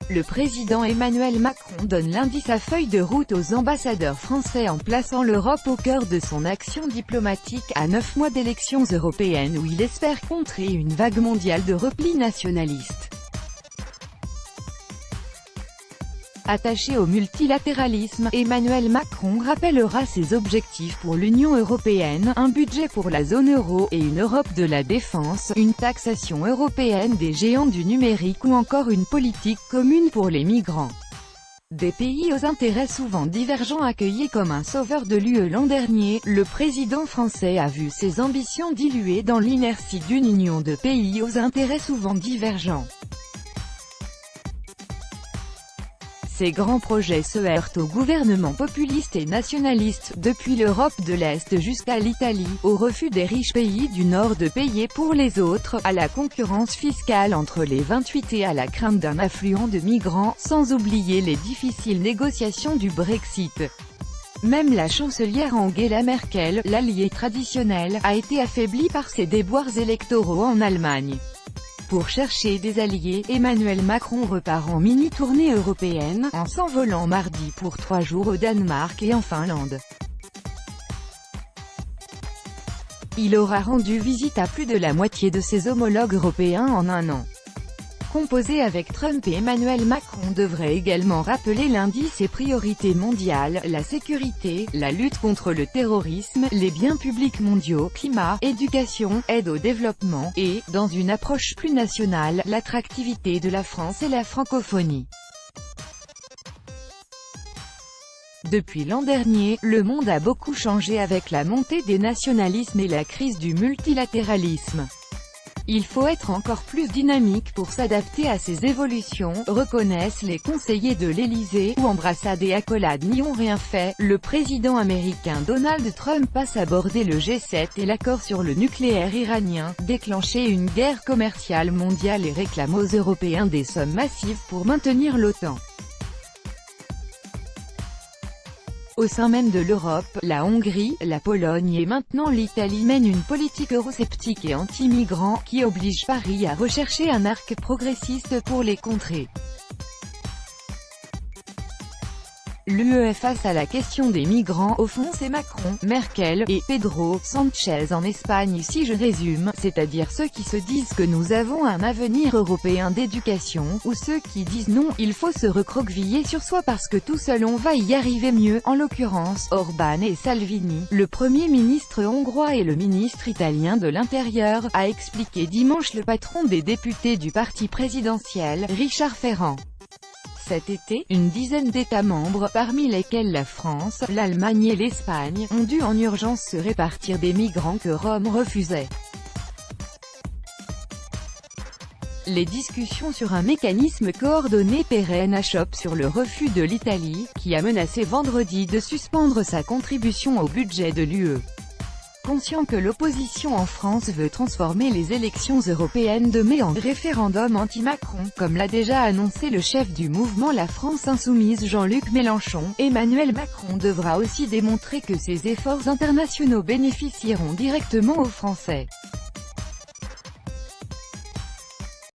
Le président Emmanuel Macron donne lundi sa feuille de route aux ambassadeurs français en plaçant l'Europe au cœur de son action diplomatique, à 9 mois d'élections européennes où il espère contrer une vague mondiale de repli nationaliste. Attaché au multilatéralisme, Emmanuel Macron rappellera ses objectifs pour l'Union européenne, un budget pour la zone euro et une Europe de la défense, une taxation européenne des géants du numérique ou encore une politique commune pour les migrants. Des pays aux intérêts souvent divergents accueillis comme un sauveur de l'UE l'an dernier, le président français a vu ses ambitions diluées dans l'inertie d'une union de pays aux intérêts souvent divergents. Ces grands projets se heurtent aux gouvernements populistes et nationalistes, depuis l'Europe de l'Est jusqu'à l'Italie, au refus des riches pays du Nord de payer pour les autres, à la concurrence fiscale entre les 28 et à la crainte d'un afflux de migrants, sans oublier les difficiles négociations du Brexit. Même la chancelière Angela Merkel, l'alliée traditionnel, a été affaiblie par ses déboires électoraux en Allemagne. Pour chercher des alliés, Emmanuel Macron repart en mini-tournée européenne, en s'envolant mardi pour 3 jours au Danemark et en Finlande. Il aura rendu visite à plus de la moitié de ses homologues européens en un an. Composé avec Trump et Emmanuel Macron devrait également rappeler lundi ses priorités mondiales, la sécurité, la lutte contre le terrorisme, les biens publics mondiaux, climat, éducation, aide au développement, et, dans une approche plus nationale, l'attractivité de la France et la francophonie. Depuis l'an dernier, le monde a beaucoup changé avec la montée des nationalismes et la crise du multilatéralisme. Il faut être encore plus dynamique pour s'adapter à ces évolutions, reconnaissent les conseillers de l'Élysée, où embrassades et accolades n'y ont rien fait. Le président américain Donald Trump passe aborder le G7 et l'accord sur le nucléaire iranien, déclencher une guerre commerciale mondiale et réclame aux Européens des sommes massives pour maintenir l'OTAN. Au sein même de l'Europe, la Hongrie, la Pologne et maintenant l'Italie mènent une politique eurosceptique et anti-migrants, qui oblige Paris à rechercher un arc progressiste pour les contrer. L'UE face à la question des migrants, au fond c'est Macron, Merkel, et Pedro Sánchez en Espagne si je résume, c'est-à-dire ceux qui se disent que nous avons un avenir européen d'éducation, ou ceux qui disent non, il faut se recroqueviller sur soi parce que tout seul on va y arriver mieux, en l'occurrence, Orban et Salvini, le Premier ministre hongrois et le ministre italien de l'Intérieur, a expliqué dimanche le patron des députés du parti présidentiel, Richard Ferrand. Cet été, une dizaine d'États membres, parmi lesquels la France, l'Allemagne et l'Espagne, ont dû en urgence se répartir des migrants que Rome refusait. Les discussions sur un mécanisme coordonné pérenne achoppent sur le refus de l'Italie, qui a menacé vendredi de suspendre sa contribution au budget de l'UE. Conscient que l'opposition en France veut transformer les élections européennes de mai en référendum anti-Macron, comme l'a déjà annoncé le chef du mouvement La France Insoumise Jean-Luc Mélenchon, Emmanuel Macron devra aussi démontrer que ses efforts internationaux bénéficieront directement aux Français.